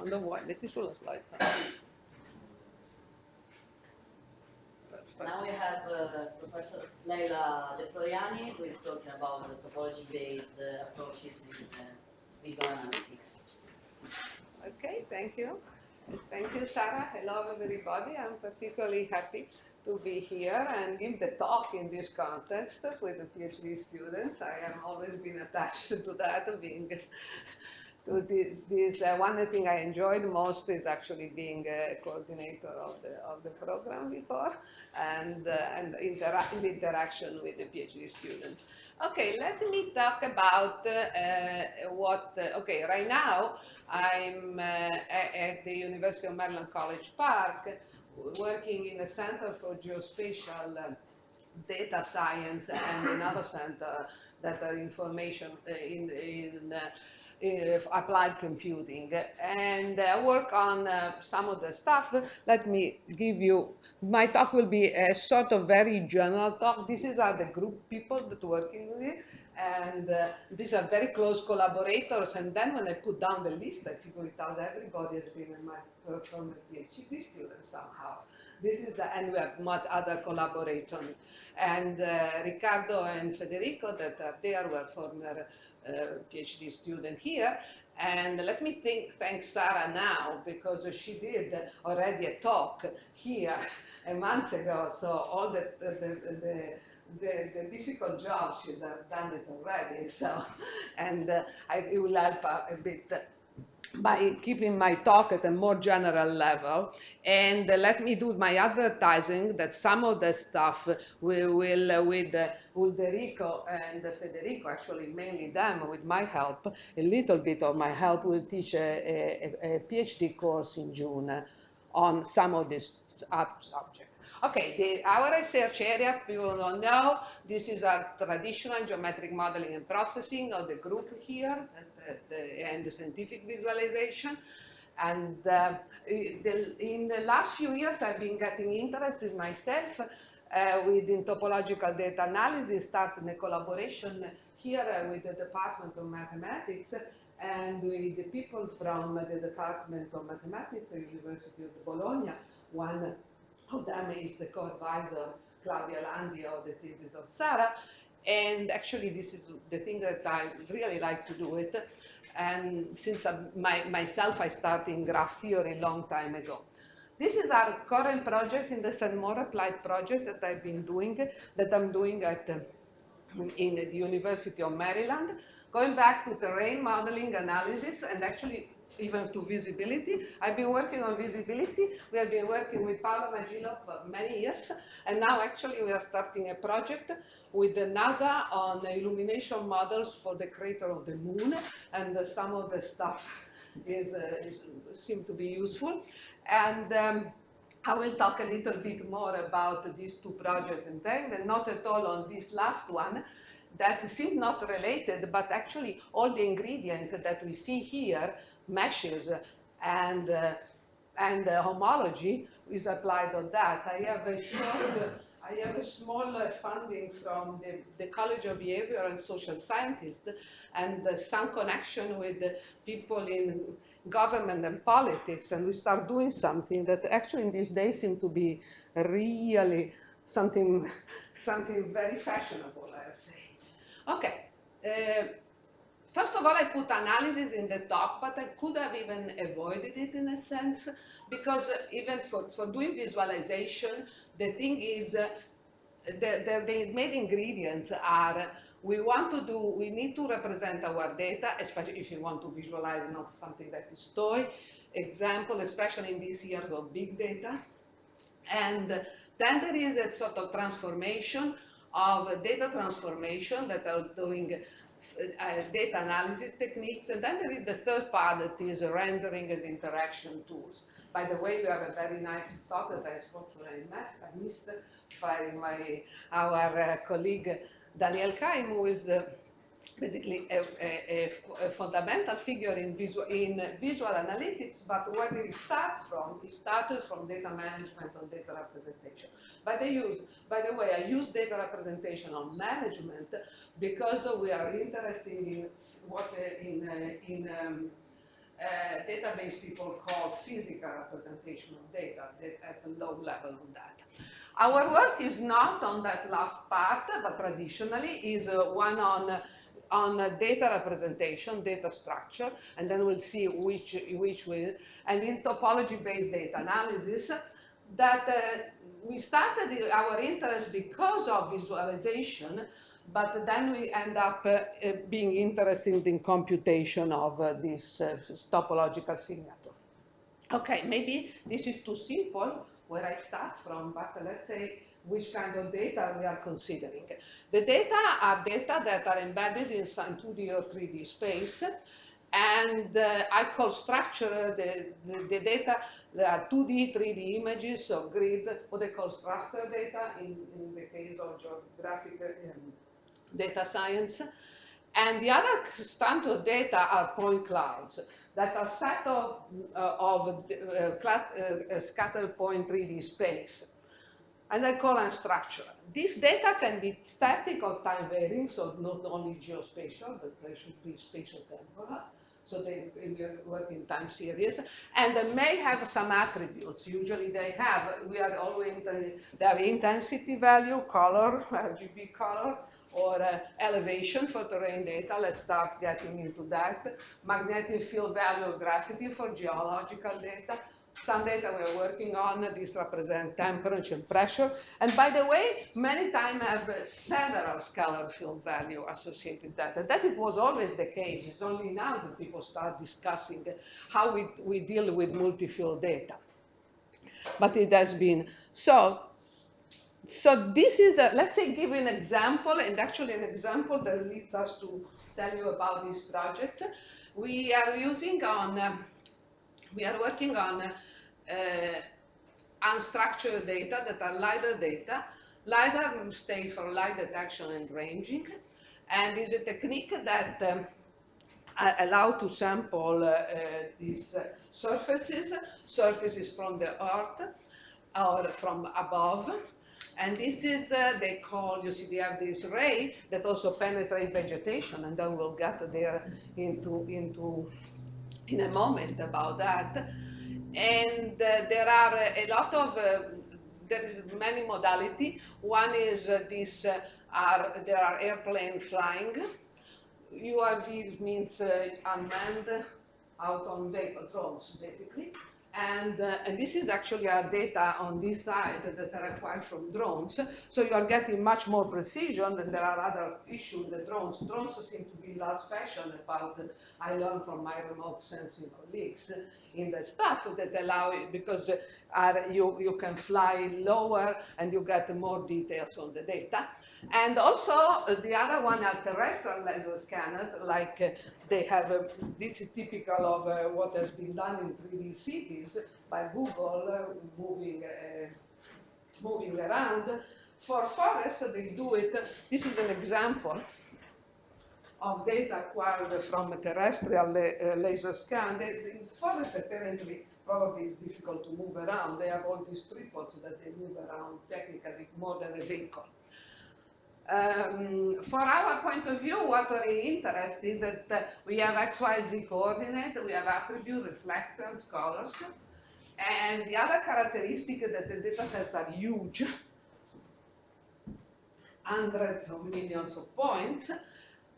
quando vuoi, metti sulla slide. Now we have Professor Leila Floriani, who is talking about the topology-based approaches in visual analytics. Okay, thank you. Thank you, Sarah. Hello, everybody. I'm particularly happy to be here and give the talk in this context with the PhD students. I have always been attached to that, being to this one thing I enjoyed most is actually being a coordinator of the program before, and interaction with the PhD students. Okay, let me talk about okay, right now I'm at the University of Maryland College Park, working in a center for geospatial data science and another center that are information in applied computing, and work on some of the stuff. Let me give you, my talk will be a sort of very general talk. These are the group people that working with it, and these are very close collaborators, and then when I put down the list, I figure it out, everybody has been in my from a PhD student somehow. This is and we have much other collaboration. And Riccardo and Federico that are there were former PhD student here. And let me thank Sarah now, because she did already a talk here a month ago. So all the difficult job, she's done it already. So, and it will help a bit by keeping my talk at a more general level. And let me do my advertising that some of the stuff we will with Ulrico and Federico, actually mainly them with my help, a little bit of my help, will teach a PhD course in June on some of these subjects. Okay, our research area, people don't know, this is our traditional geometric modeling and processing of the group here, and the scientific visualization. And in the last few years, I've been getting interested myself within topological data analysis, starting a collaboration here with the Department of Mathematics and with the people from the Department of Mathematics at the University of Bologna. One of them is the co-advisor, Claudia Landi, of the thesis of Sarah. And actually, this is the thing that I really like to do it. And since myself, I started in graph theory a long time ago. This is our current project in the St. More applied project that I've been doing, that I'm doing at in the University of Maryland, going back to terrain modeling analysis and actually even to visibility. I've been working on visibility. We have been working with Paolo Magillo for many years, and now actually we are starting a project with the NASA on illumination models for the crater of the moon, and some of the stuff seem to be useful. And I will talk a little bit more about these two projects and then, and not at all on this last one, that seems not related, but actually all the ingredients that we see here, meshes and homology, is applied on that. I have a small funding from the College of Behavior and Social Scientists, and some connection with the people in government and politics, and we start doing something that actually in these days seem to be really something very fashionable, I would say. Okay. First of all, I put analysis in the top, but I could have even avoided it in a sense, because even for doing visualization, the thing is, the main ingredients are, we need to represent our data, especially if you want to visualize not something that is toy. Example, especially in this year of big data. And then there is a sort of transformation of data transformation that I was doing data analysis techniques, and then there is the third part that is rendering and interaction tools. By the way, we have a very nice talk that I unfortunately missed by our colleague Daniel Kaim, who is basically a fundamental figure in visual analytics, but where did it start from? It started from data management on data representation. By the way, I use data representation on management because we are interested in what database people call physical representation of data at a low level on that. Our work is not on that last part, but traditionally is one on data representation, data structure, and then we'll see which will, and in topology-based data analysis, that we started our interest because of visualization, but then we end up being interested in computation of this topological signature. Okay, maybe this is too simple where I start from, but let's say which kind of data we are considering. The data are data that are embedded in some 2D or 3D space, and I call structure the data. There are 2D, 3D images of grid, what they call raster data in the case of geographic data science. And the other standard data are point clouds that are set of scattered point 3D space. And I call them structure. This data can be static or time varying, so not only geospatial, but they should be spatial temporal. So they work in time series, and they may have some attributes. Usually they have, they have intensity value, color, RGB color, or elevation for terrain data. Let's start getting into that. Magnetic field value, gravity for geological data. Some data we're working on, these represent temperature and pressure. And by the way, many times have several scalar field value associated data. That it was always the case. It's only now that people start discussing how we deal with multi-field data. But it has been. So this is, let's say, give an example, and actually an example that leads us to tell you about these projects. We are working on unstructured data that are LiDAR data. LiDAR stands for light detection and ranging, and is a technique that allow to sample these surfaces from the earth or from above. And this is, they call, you see, they have this ray that also penetrate vegetation, and then we'll get there in a moment about that. And there are a lot of, there is many modality. One is there are airplane flying. UAV means unmanned, out on vehicle drones, basically. And this is actually our data on this side that are acquired from drones. So you are getting much more precision, and there are other issues. The drones seem to be last fashion about, I learned from my remote sensing colleagues in the stuff that allow it, because you can fly lower and you get more details on the data. And also the other one are terrestrial laser scanners, like they have, this is typical of what has been done in 3D cities by Google, moving around. For forests, they do it. This is an example of data acquired from a terrestrial laser scan. In forests, apparently, probably it's difficult to move around. They have all these tripods that they move around technically more than a vehicle. For our point of view, what we're interested that we have X, Y, Z coordinate, we have attribute, reflectance, colors, and the other characteristic that the data sets are huge, hundreds of millions of points,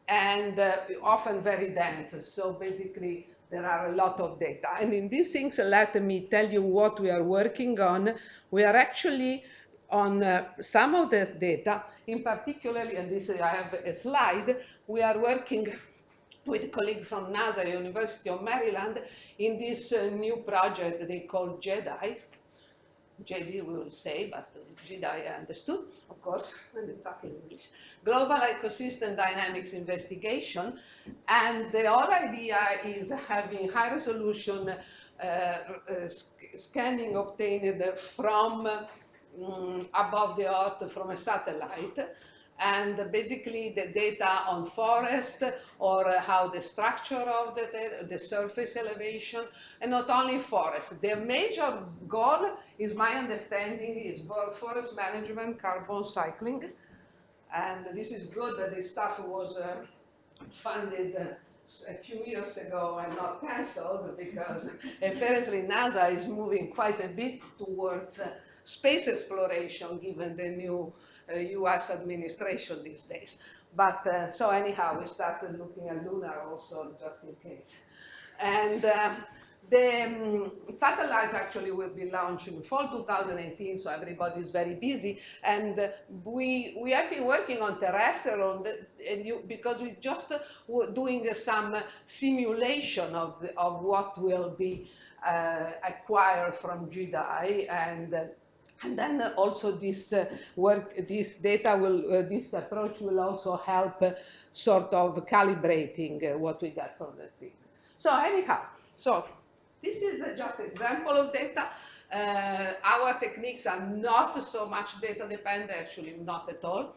and often very dense. So basically, there are a lot of data. And in these things, let me tell you what we are working on. We are actually on some of the data, in particular, and this I have a slide, we are working with colleagues from NASA, University of Maryland, in this new project they call JEDI. JD we will say, but JEDI I understood, of course, when they talk in English. Global Ecosystem Dynamics Investigation. And the whole idea is having high resolution scanning obtained from above the earth from a satellite, and basically the data on forest or how the structure of the surface elevation, and not only forest. The major goal, is my understanding, is forest management, carbon cycling, and this is good that this stuff was funded a few years ago and not canceled, because apparently NASA is moving quite a bit towards space exploration, given the new US administration these days. But so anyhow, we started looking at lunar also, just in case. And the satellite actually will be launched in fall 2018, so everybody is very busy. And we have been working on terrestrial, because we just were doing some simulation of what will be acquired from GDI, and then also this this data will, this approach will also help sort of calibrating what we get from the thing. So anyhow, so this is just an example of data. Our techniques are not so much data dependent, actually not at all.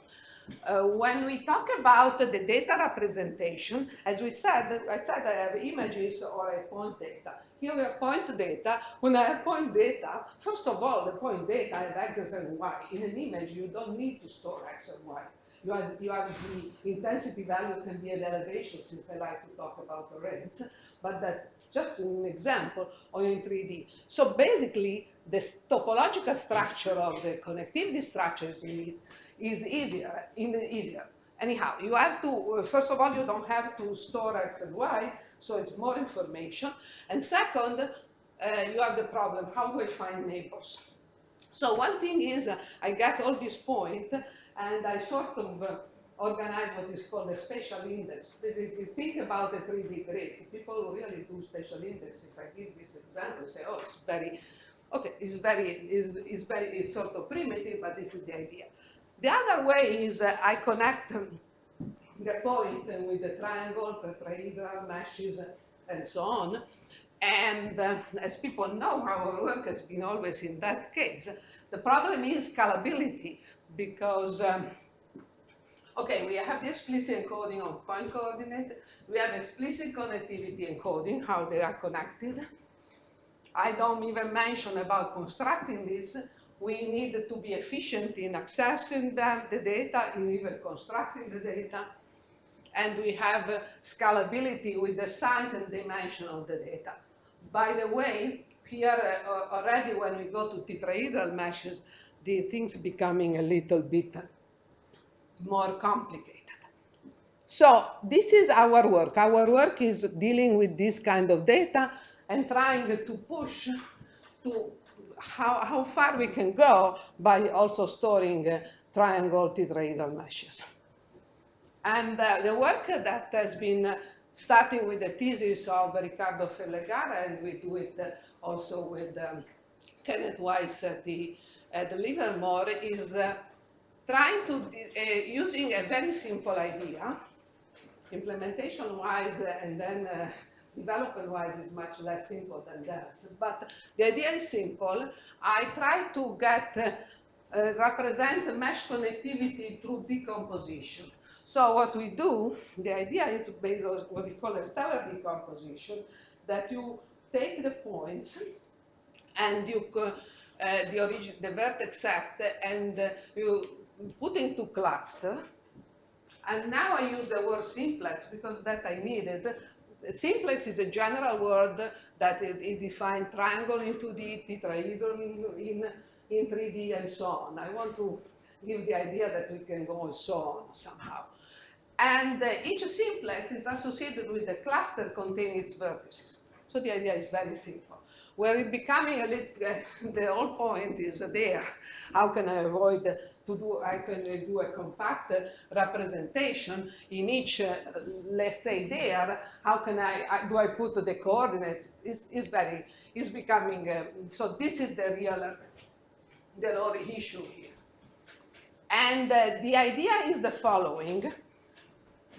When we talk about the data representation, as I said I have images or I point data. Here we have point data. When I have point data, first of all, the point data have X and Y. In an image, you don't need to store X and Y. You have the intensity value can be an elevation, since I like to talk about the rates, but that's just an example, or in 3D. So basically, the topological structure of the connectivity structures is easier. Anyhow, you have to, first of all, you don't have to store X and Y, so it's more information. And second, you have the problem, how do I find neighbors? So one thing is, I get all these points, and I sort of organize what is called a spatial index. Basically, think about the 3D grids. People who really do spatial index, if I give this example, say, oh, it's very, okay, it's sort of primitive, but this is the idea. The other way is I connect the point with the triangle, tetrahedral, meshes, and so on. And as people know, our work has been always in that case. The problem is scalability, because, okay, we have the explicit encoding of point coordinate. We have explicit connectivity encoding, how they are connected. I don't even mention about constructing this. We need to be efficient in accessing the data, in even constructing the data. And we have scalability with the size and dimension of the data. By the way, here already when we go to tetrahedral meshes, the things becoming a little bit more complicated. So this is our work. Our work is dealing with this kind of data and trying to push to how far we can go by also storing triangle tetrahedral meshes. And the work that has been starting with the thesis of Riccardo Fellegara, and we do it also with Kenneth Weiss at the Livermore, is trying to, using a very simple idea, implementation-wise, and then development-wise is much less simple than that. But the idea is simple. I try to represent mesh connectivity through decomposition. So what we do, the idea is based on what we call a stellar decomposition, that you take the points and you the vertex set, and you put into cluster. And now I use the word simplex because that I needed. Simplex is a general word that it defines triangle in 2D, tetrahedron in 3D, and so on. I want to give the idea that we can go and so on somehow. And each simplex is associated with a cluster containing its vertices. So the idea is very simple. Where it's becoming a little, the whole point is there. How can I avoid I can do a compact representation in each, let's say there, how can do I put the coordinates? It's becoming, so this is the real issue here. And the idea is the following.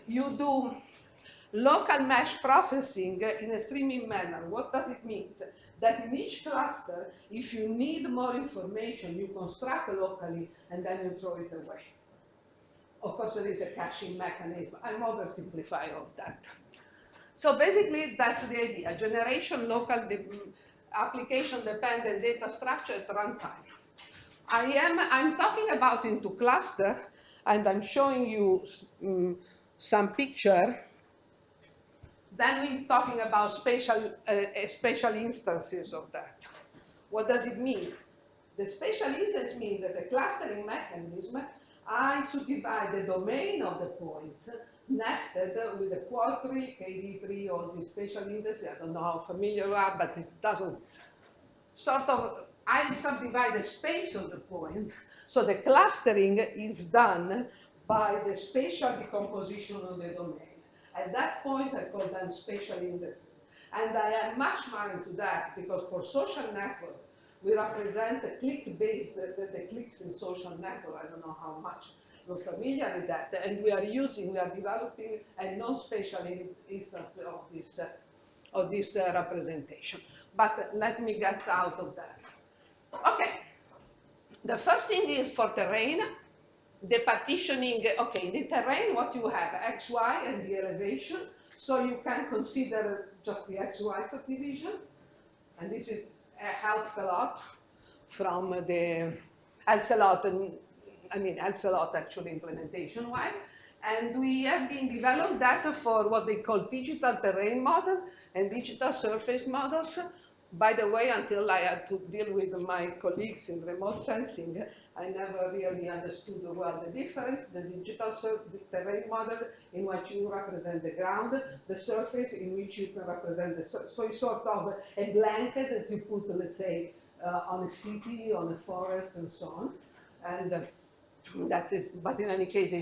You do local mesh processing in a streaming manner. What does it mean? That in each cluster, if you need more information, you construct locally and then you throw it away. Of course, there is a caching mechanism. I'm oversimplifying all that. So basically, that's the idea. Generation, local, application-dependent data structure at runtime. I'm talking about into cluster, and I'm showing you some picture Then we're talking about spatial instances of that. What does it mean? The spatial instance means that the clustering mechanism, I subdivide the domain of the points nested with the quad-tree, KD3, or the spatial instances. I don't know how familiar you are, but it doesn't sort of, I subdivide the space of the points. So the clustering is done by the spatial decomposition of the domain. At that point, I call them spatial indexes. And I am much more into that because for social network, we represent the click-based, the clicks in social network. I don't know how much you're familiar with that. And we are developing a non-spatial instance of this representation. But let me get out of that. Okay, the first thing is for terrain, the partitioning. Okay, in the terrain, what you have, x, y, and the elevation. So you can consider just the x, y subdivision. And this is, helps a lot from the, helps a lot actually implementation-wise. And we have been developed that for what they call digital terrain model and digital surface models. By the way, until I had to deal with my colleagues in remote sensing, I never really understood well the difference. The digital terrain model in which you represent the ground, the surface in which you can represent the surface. So it's sort of a blanket that you put, let's say, on a city, on a forest, and so on. And that is, but in any case,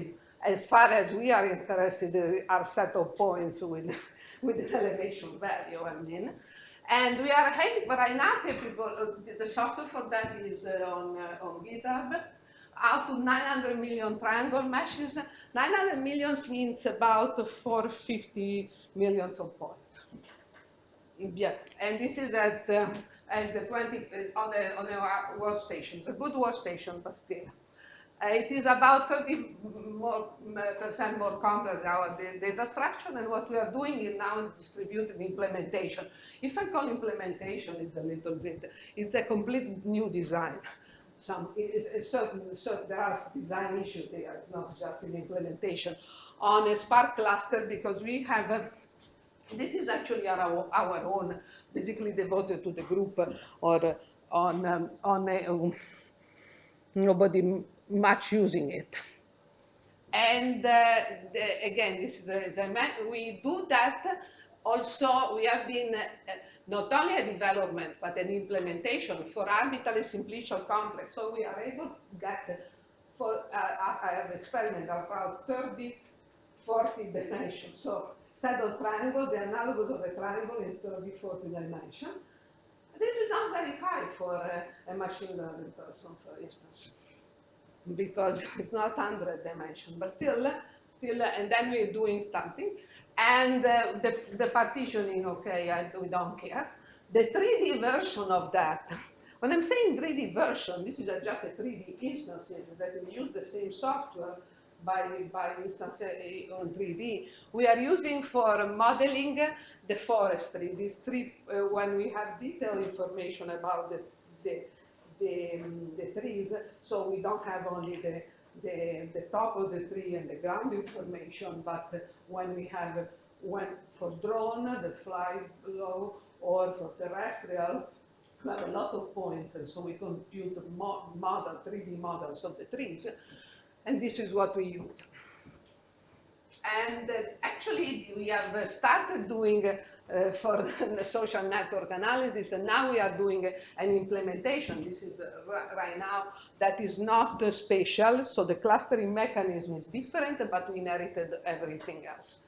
as far as we are interested, there are set of points with an elevation value, I mean. And we are right now capable, the software for that is on GitHub, out to 900 million triangle meshes. 900 millions means about 450 millions of points. Yeah, and this is at the 20 on a workstation. It's a good workstation, but still. It is about 30% more complex our data structure, and what we are doing is now distributed implementation. If I call implementation, it's a little bit, it's a complete new design. There are design issues there, it's not just in implementation. On a Spark cluster, because we have, this is actually our own, basically devoted to the group, or nobody much using it. And again, this is we do that. Also, we have been not only a development, but an implementation for arbitrary simplicial complex. So we are able to get, I have experimented about 30, 40 dimensions. So instead of triangle, the analogous of a triangle in 30, 40 dimensions. This is not very high for a machine learning person, for instance, because it's not 100 dimensions, but still, and then we're doing something. And the partitioning, okay, we don't care. The 3D version of that, when I'm saying 3D version, this is just a 3D instance that we use the same software by instance on 3D. We are using for modeling the forestry, these three, when we have detailed information about the trees, so we don't have only the top of the tree and the ground information, but when we have, for drone that fly low, or for terrestrial, we have a lot of points, and so we compute 3D models of the trees, and this is what we use. And actually, we have started doing for the social network analysis, and now we are doing an implementation. This is right now that is not spatial, so the clustering mechanism is different, but we inherited everything else.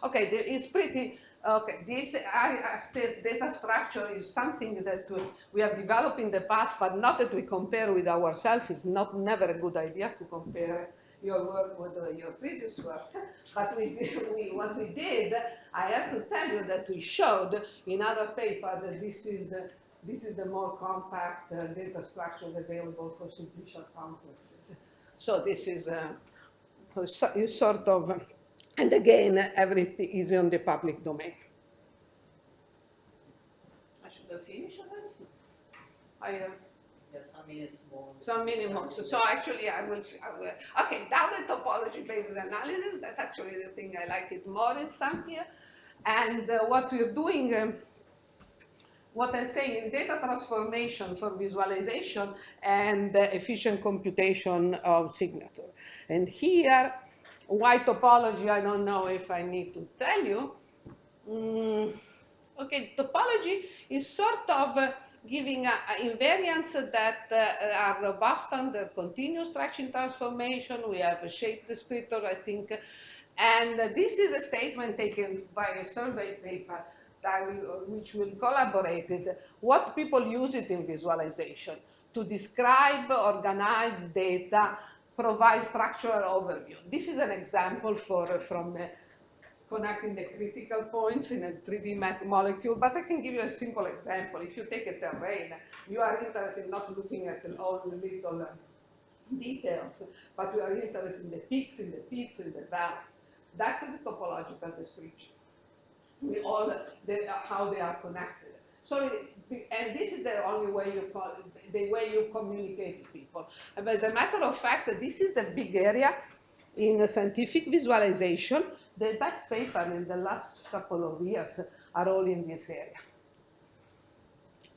Okay, it's pretty. Okay, this data structure is something that we have developed in the past, but not that we compare with ourselves. It's never a good idea to compare your work with your previous work. But what we did, I have to tell you that we showed in other paper that this is the more compact data structure available for simplicial complexes. So this is sort of, and again, everything is on the public domain. I should have finished already. Yeah, some minutes more. Some minimum. So actually, I will. Okay, now the topology-based analysis. That's actually the thing I like it more in some here. And what we're doing, what I'm saying in data transformation for visualization and efficient computation of signature. And here, why topology, I don't know if I need to tell you. Okay, topology is sort of giving invariants that are robust under continuous stretching transformation. We have a shape descriptor, I think. And this is a statement taken by a survey paper that which will collaborate it. What people use it in visualization to describe, organize data, provide structural overview. This is an example from connecting the critical points in a 3D molecule, but I can give you a simple example. If you take a terrain, you are interested in not looking at all the little details, but you are interested in the peaks, in the pits, in the valleys. That's the topological description. We all how they are connected. So, and this is the only way you communicate to people. And as a matter of fact, this is a big area in scientific visualization. The best paper in the last couple of years are all in this area.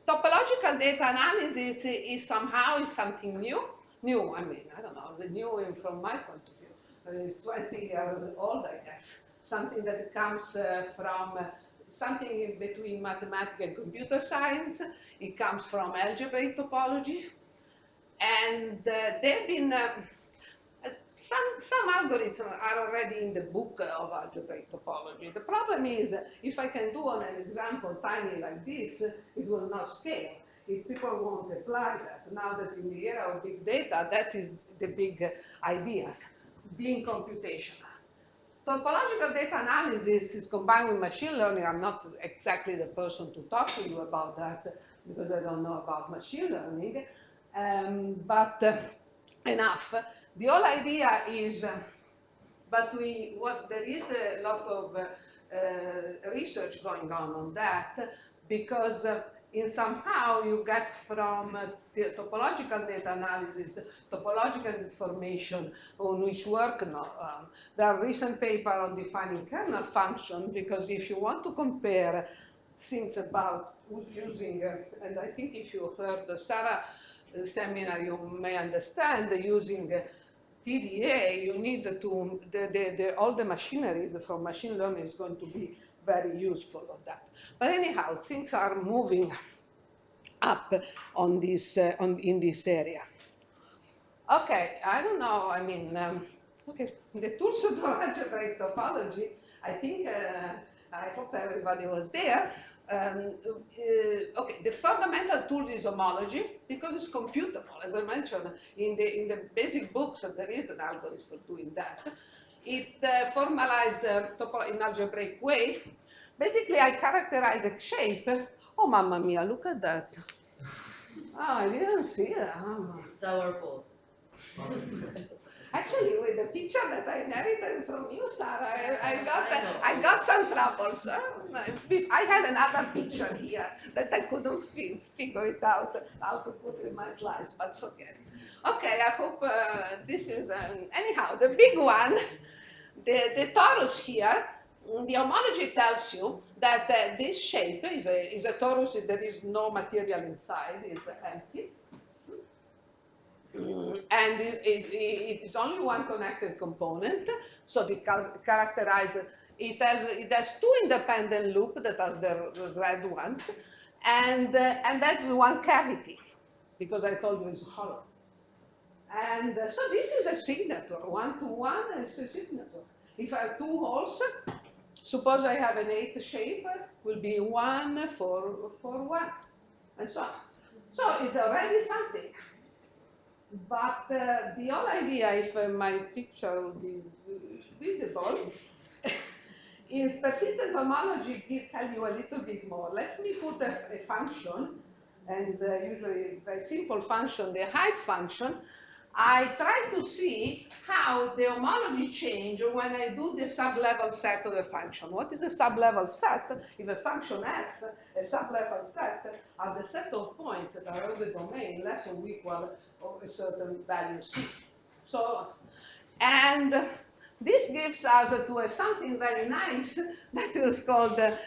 Topological data analysis is something new. New, I mean, I don't know, the new from my point of view. It's 20 years old, I guess. Something that comes from something in between mathematics and computer science. It comes from algebraic topology. And they've been, some algorithms are already in the book of algebraic topology. The problem is, if I can do on an example tiny like this, it will not scale. If people won't apply that, now that in the era of big data, that is the big ideas, being computational. Topological data analysis is combined with machine learning. I'm not exactly the person to talk to you about that because I don't know about machine learning, but enough. The whole idea is, there is a lot of research going on that because in somehow you get from the topological data analysis, topological information on which work now. There are recent papers on defining kernel functions because if you want to compare things about using, and I think if you heard the Sarah seminar, you may understand using TDA, you need to, all the machinery from machine learning is going to be very useful of that. But anyhow, things are moving up on this, in this area. Okay, I don't know, I mean, okay, the tools for algebraic topology, I think, I hope everybody was there. Okay, the fundamental tool is homology because it's computable. As I mentioned, in the basic books, there is an algorithm for doing that. It formalized in algebraic way. Basically, I characterize a shape. Oh, mamma mia, look at that. Oh, I didn't see that. Oh. It's our fault. Actually, with the picture that I inherited from you, Sarah, I got some troubles. I had another picture here that I couldn't figure it out how to put in my slides, but forget. Okay, I hope this is, anyhow, the big one, the torus here, the homology tells you that this shape is a torus, there is no material inside, it's empty. And it is only one connected component, so it has two independent loops that are the red ones, and that's one cavity, because I told you it's hollow. And so this is a signature, 1 to 1 is a signature. If I have two holes, suppose I have an 8 shape, will be 1 for 1, and so on. So it's already something. But the whole idea, if my picture will be visible, is persistent homology can tell you a little bit more. Let me put a function, and usually a very simple function, the height function. I try to see how the homology change when I do the sublevel set of the function. What is a sublevel set? If a function f, a sublevel set, are the set of points that are in the domain less or equal of a certain value c. So, and This gives us to something very nice that is called the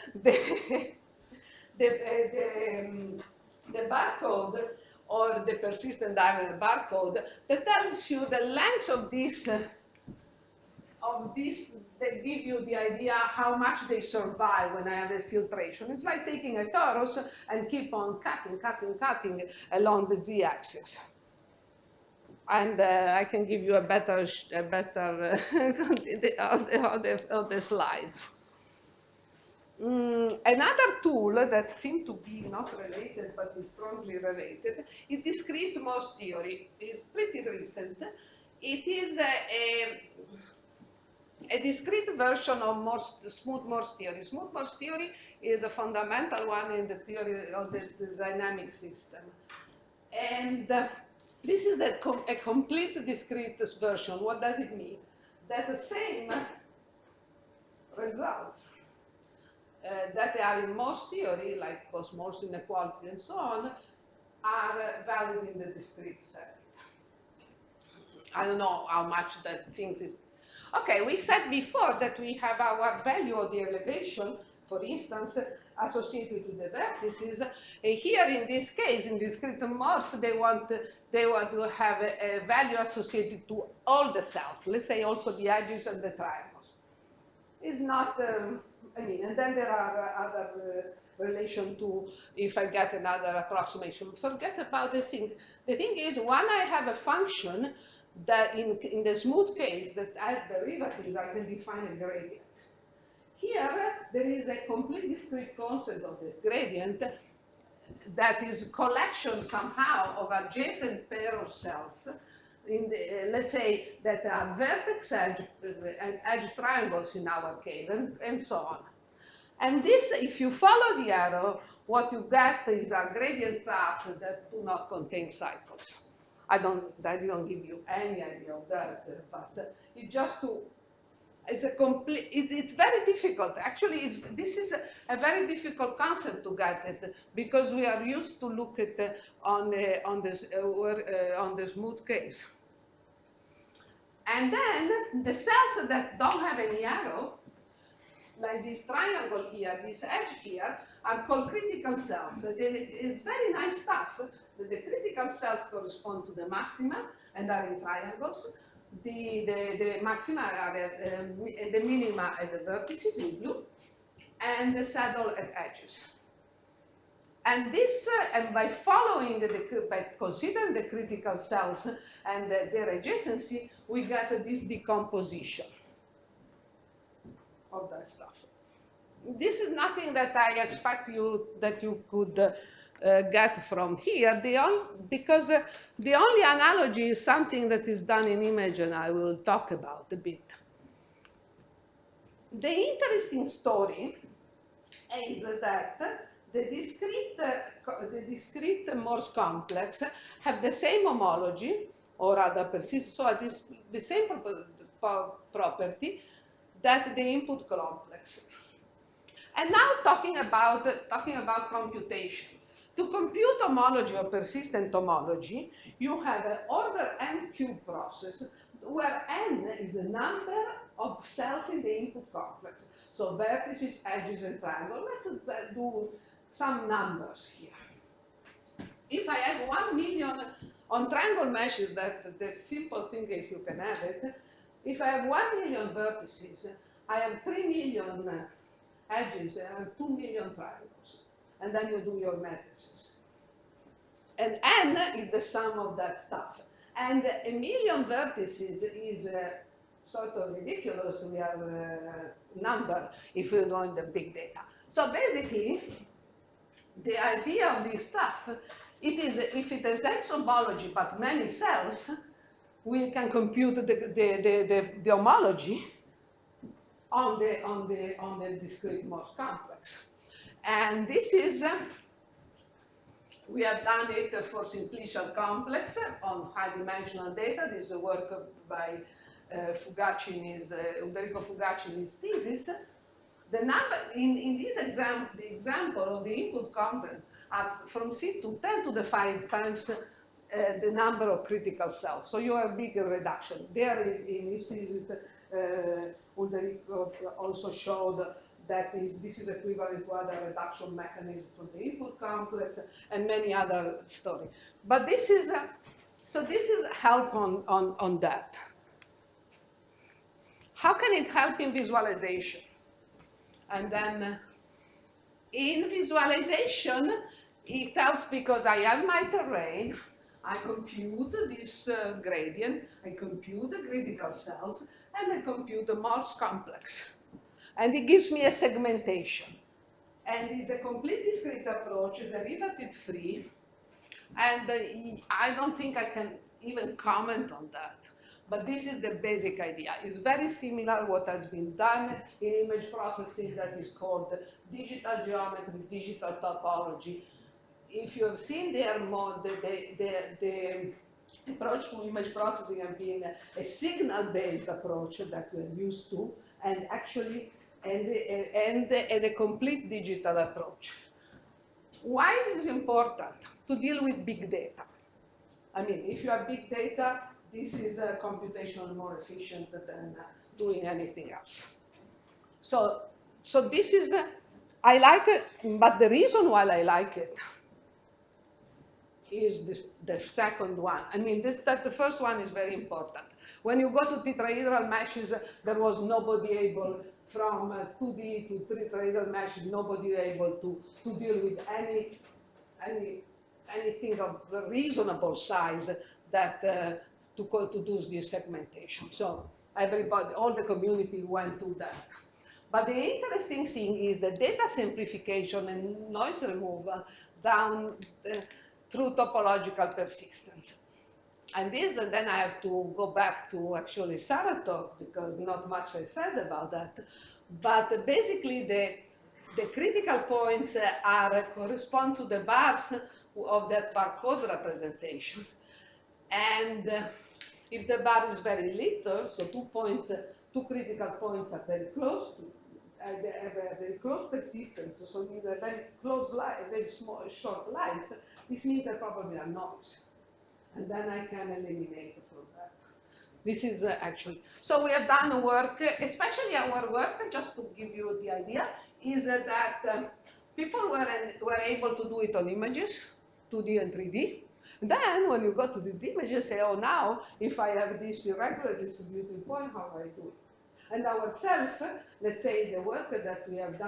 barcode, or the persistent diagonal barcode, that tells you the length of this. They give you the idea how much they survive when I have a filtration. It's like taking a torus and keep on cutting along the z-axis. And I can give you a better of the slides. Another tool that seems to be not related but is strongly related is discrete Morse theory. It's pretty recent. It is a discrete version of smooth Morse theory. Smooth Morse theory is a fundamental one in the theory of the dynamic system. And this is a complete discrete version. What does it mean? That the same results that are in Morse theory, like Morse inequality and so on, are valid in the discrete setting. I don't know how much that things is. Okay, we said before that we have our value of the elevation, for instance, associated to the vertices. Here, in this case, in discrete Morse, they want to have a value associated to all the cells. Let's say also the edges and the triangles. It's not. I mean, and then there are other relation to if I get another approximation. Forget about the things. The thing is, when I have a function that in the smooth case that has derivatives, I can define a gradient. Here, there is a complete discrete concept of this gradient that is a collection somehow of adjacent pair of cells, in the, let's say that are vertex edge and edge triangles in our case, and so on. And this, if you follow the arrow, what you get is a gradient paths that do not contain cycles. I don't give you any idea of that, but it's just to, it's a complete, it's very difficult. Actually, this is a very difficult concept to get it, because we are used to look at on the smooth case. And then the cells that don't have any arrow, like this triangle here, this edge here, are called critical cells. It's very nice stuff. The critical cells correspond to the maxima and are in triangles. The maxima are the minima at the vertices in blue, and the saddle at edges. And this, and by following by considering the critical cells and their adjacency, we get this decomposition of that stuff. This is nothing that I expect that you could get from here, because the only analogy is something that is done in image, and I will talk about a bit. The interesting story is that the discrete Morse complex have the same homology, or rather persist, so the same property that the input complex. And now talking about computation. To compute homology or persistent homology, you have an order n cube process where n is the number of cells in the input complex. So vertices, edges, and triangles. Let's do some numbers here. If I have 1 million on triangle meshes, that the simple thing if you can have it. If I have 1 million vertices, I have 3 million edges and 2 million triangles. And then you do your matrices. And n is the sum of that stuff. And a million vertices is sort of ridiculous. We have a number if we go in the big data. So basically, the idea of this stuff, it is if it is X homology but many cells, we can compute the homology on the discrete Morse complex. And this is, we have done it for simplicial complex on high-dimensional data. This is a work by Ulderico Fugacci in his thesis. The number, in this example, the example of the input complex are from 6 to 10 to the 5 times the number of critical cells. So you have a bigger reduction. There in his thesis, Ulrich also showed that this is equivalent to other reduction mechanisms for the input complex and many other stories. But this is, so this is help on that. How can it help in visualization? And then in visualization, it helps because I have my terrain, I compute this gradient, I compute the critical cells, and I compute the Morse complex. And it gives me a segmentation. And it's a complete discrete approach, derivative-free, and I don't think I can even comment on that. But this is the basic idea. It's very similar to what has been done in image processing that is called digital geometry, digital topology. If you have seen their mode, the approach to image processing has been a signal-based approach that we're used to, and actually, and a complete digital approach. Why is this important? To deal with big data. I mean, if you have big data, this is computationally more efficient than doing anything else. So this is, I like it, but the reason why I like it is the second one. I mean, that the first one is very important. When you go to tetrahedral meshes, there was nobody able from 2D to tetrahedral meshes, nobody able to deal with anything of reasonable size that to do this segmentation. So everybody, all the community went to that. But the interesting thing is the data simplification and noise removal down through topological persistence. And this, and then I have to go back to actually Sarah talk because not much I said about that. But basically the critical points correspond to the bars of that barcode representation. And if the bar is very little, so 2 points, 2 critical points are very close to, they have a very close persistence, so you need a very close light, a very small, short light. This means there probably are noise, and then I can eliminate from that. This is actually, so we have done work, especially our work, just to give you the idea, is that people were able to do it on images, 2D and 3D. Then when you go to the images, say, oh, now if I have this irregular distributed point, how do I do it? And ourselves, let's say the work that we have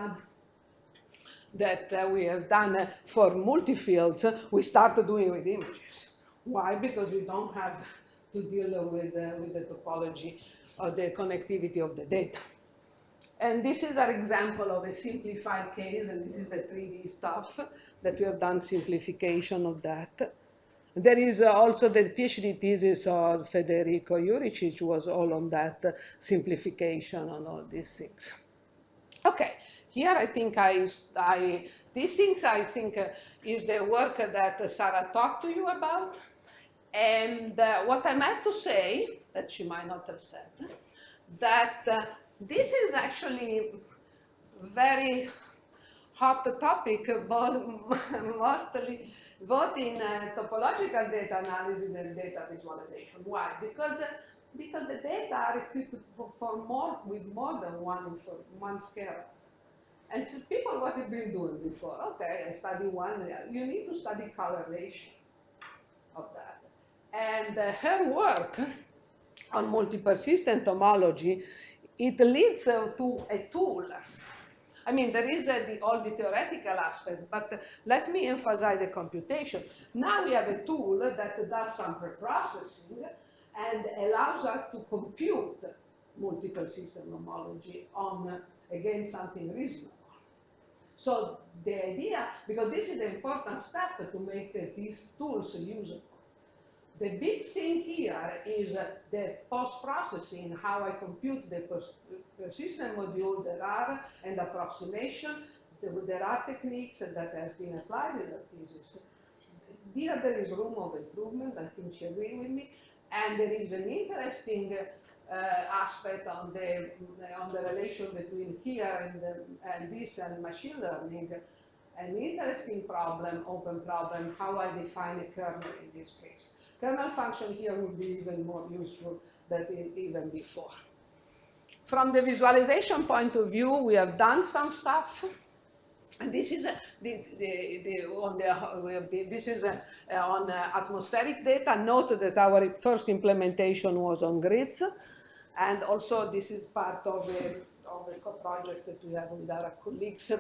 done, for multifields, we started doing with images. Why? Because we don't have to deal with the topology or the connectivity of the data. And this is an example of a simplified case, and this is a 3D stuff that we have done simplification of that. There is also the PhD thesis of Federico Juricic was all on that simplification on all these things. Okay, here I think these things I think is the work that Sarah talked to you about. And what I meant to say, that she might not have said, that this is actually very hot topic, mostly both in topological data analysis and data visualization. Why? Because the data are equipped with more than one scalar. And so people, what have been doing before? Okay, I study one. You need to study correlation of that. And her work on multi-persistent homology, it leads to a tool. I mean, there is all the theoretical aspect, but let me emphasize the computation. Now we have a tool that does some preprocessing and allows us to compute multiple system homology on, again, something reasonable. So the idea, because this is an important step to make these tools usable. The big thing here is the post-processing, how I compute the persistent module. There are an approximation. There are techniques that has been applied in the thesis. Here there is room of improvement. I think she agrees with me. And there is an interesting aspect on the relation between here and this and machine learning. An interesting problem, open problem, how I define a kernel in this case. Kernel function here would be even more useful than even before. From the visualization point of view, we have done some stuff. And this is on atmospheric data. Note that our first implementation was on grids, and also this is part of a co-project that we have with our colleagues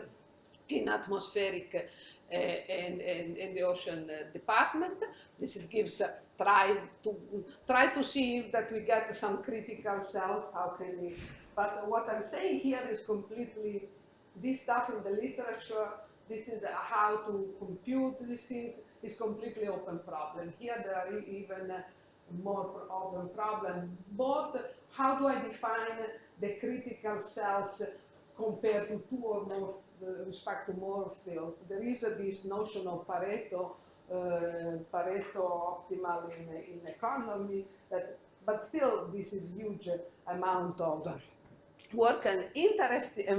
in atmospheric and the ocean department. This gives try to see that we get some critical cells. How can we? But what I'm saying here is completely. This stuff in the literature, this is how to compute these things, is completely open problem. Here there are even more open problem. Both, how do I define the critical cells compared to two or more respect to more fields? There is this notion of Pareto optimal in economy, but still this is huge amount of work and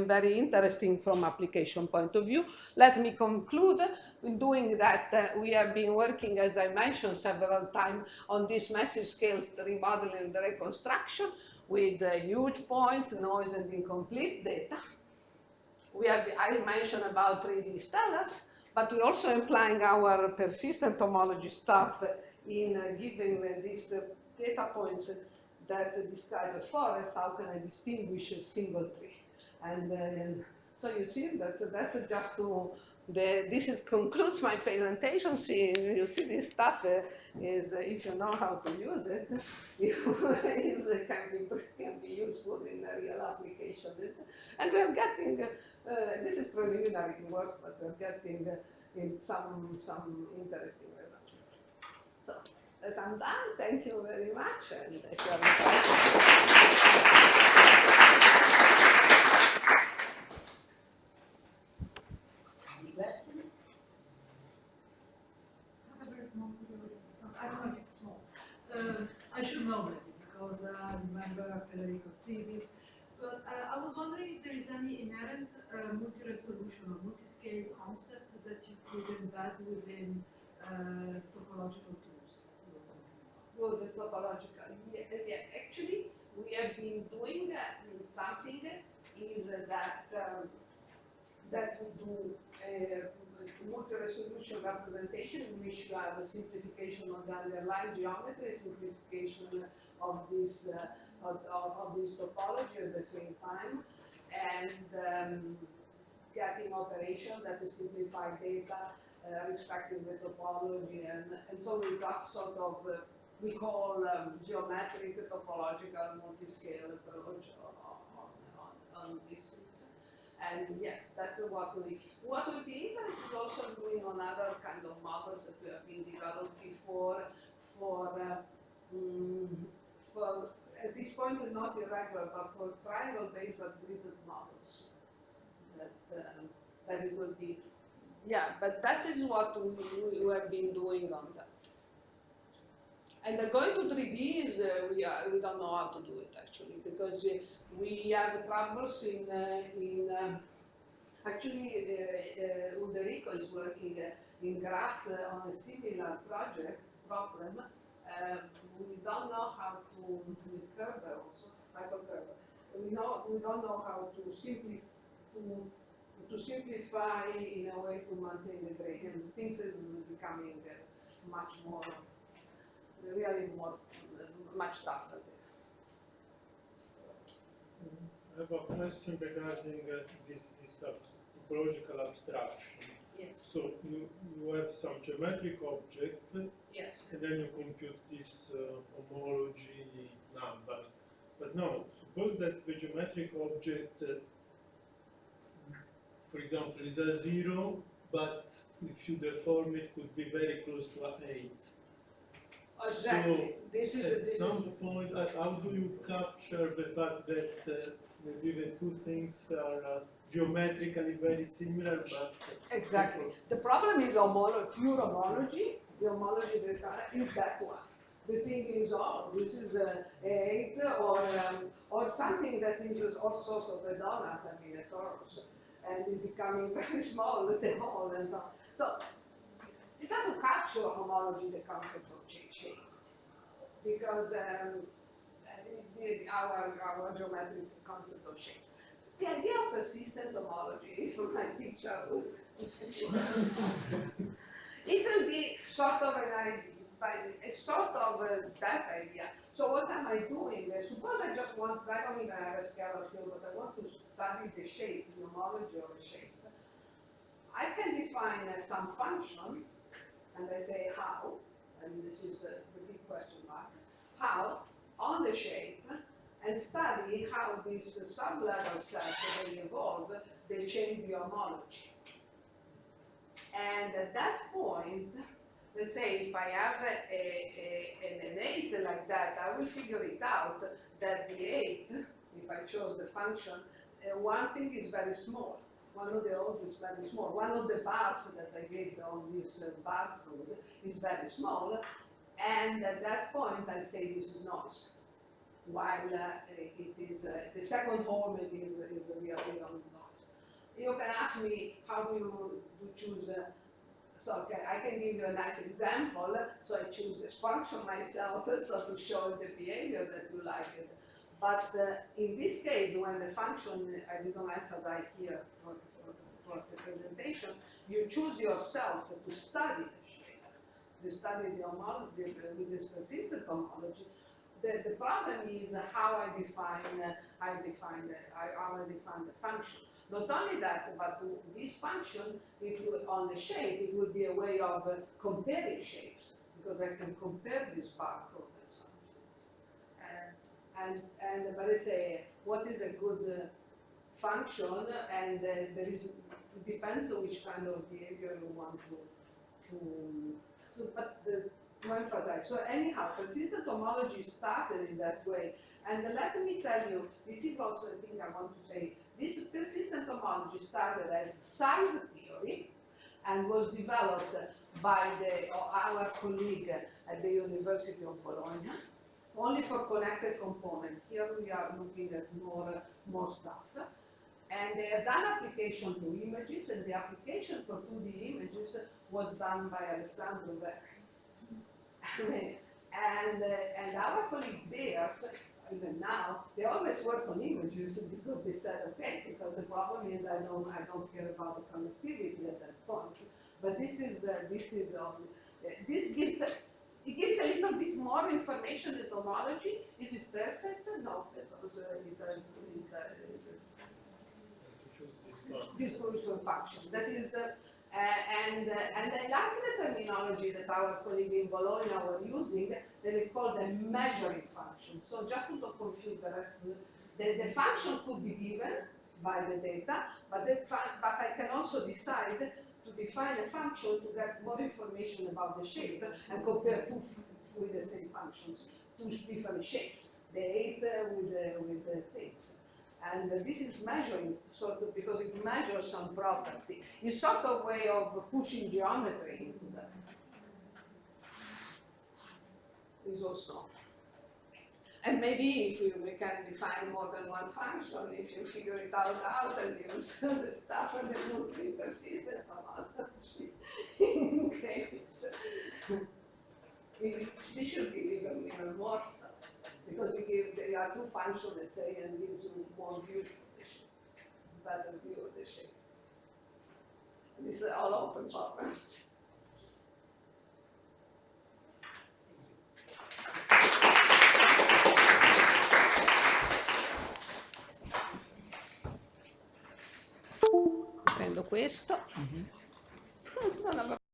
very interesting from application point of view. Let me conclude in doing that. We have been working, as I mentioned several times, on this massive scale remodeling and reconstruction with huge points, noise, and incomplete data. I mentioned about 3D stellars, but we also applying our persistent homology stuff in giving these data points that describe a forest. How can I distinguish a single tree? And so you see, that's just to this concludes my presentation. You see, this stuff is if you know how to use it, can be useful in a real application. And we're getting this is preliminary work, but we're getting in some interesting results. So that I'm done. Thank you very much. And if you have any questions? I have a very small curiosity. I don't know if it's small. I should know maybe because I remember Federico's thesis. But I was wondering if there is any inherent multi-resolution or multi-scale concept that you could embed within topological tools. Well, the topological, actually, we have been doing something is that we do multi-resolution representation in which you have a simplification of the underlying geometry, simplification of this topology at the same time, and getting operation that is simplified data respecting the topology, and so we got sort of we call geometric topological multi-scale approach on these things. And yes, that's what we be interested also doing on other kind of models that we have been developed before for at this point not irregular, but for triangle-based but gridded models. That it will be, yeah, but that is what we have been doing on that. And going to 3D is we don't know how to do it actually, because we have troubles in actually Federico is working in Graz on a similar problem. We don't know how to with Kerber also, Michael Kerber. We don't know how to simplify in a way to maintain the gradient. Things are becoming much more, really more, much tougher. I have a question regarding this topological abstraction. Yes. So you have some geometric object, yes, and then you compute this homology numbers. But now, suppose that the geometric object, for example, is a 0, but if you deform it, could be very close to an 8. Exactly. So at some point, how do you capture the fact that maybe the two things are geometrically very similar, but exactly. The problem is pure homology. The homology is that one. The thing is, oh, this is 8 or something that is all sorts of a donut, I mean a torus, and it's becoming very small, the hole and so on. So it doesn't capture homology, the concept of shape, because our geometric concept of shapes. The idea of persistent homology is from my picture. It will be sort of an idea, a sort of that idea. So what am I doing? Suppose I just want, I don't even have a scalar field, but I want to study the shape, the homology of a shape. I can define some function, and I say how, and this is the big question mark, how on the shape, and study how these sub-level sets, they evolve, they change the homology. And at that point, let's say if I have an 8 like that, I will figure it out that the 8, if I chose the function, one thing is very small. One of the old is very small. One of the bars that I gave on this bar code is very small. And at that point, I say this is noise. While it is, the second homology is a real noise. You can ask me, how do you choose so okay, I can give you a nice example. So I choose this function myself, so to show the behavior that you like it. But in this case, when the function, I didn't emphasize here for the presentation, you choose yourself to study the shape, to study the homology with this persistent homology. The problem is how I define the function. Not only that, but this function, if you on the shape, it would be a way of comparing shapes, because I can compare this barcode and some things. But I say, what is a good function? And there is, it depends on which kind of behavior you want to emphasize. So anyhow, persistent homology started in that way. And let me tell you, this is also a thing I want to say. This persistent homology started as size theory and was developed by our colleague at the University of Bologna, only for connected components. Here we are looking at more stuff. And they have done application to images, and the application for 2D images was done by Alessandro Beck. And our colleagues there, even now, they always work on images because they said, okay, because the problem is I don't care about the connectivity at that point. But this gives it gives a little bit more information than homology. Is it perfect? No, because this crucial function. That is. And I like the terminology that our colleague in Bologna were using, that they call them measuring function. So just to not confuse the rest, the function could be given by the data, but I can also decide to define a function to get more information about the shape and compare two with the same functions, two different shapes, the 8 with the things. And this is measuring, sort of, because it measures some property. It's sort of way of pushing geometry into that. Is also. And maybe if we can define more than one function, if you figure it out and use the stuff and the multi-persistent homology in case. We should give even more. Because there are two functions, let's say, and gives you more view of the shape, better view of the shape. And this is all open problems. Prendo questo. Non avevo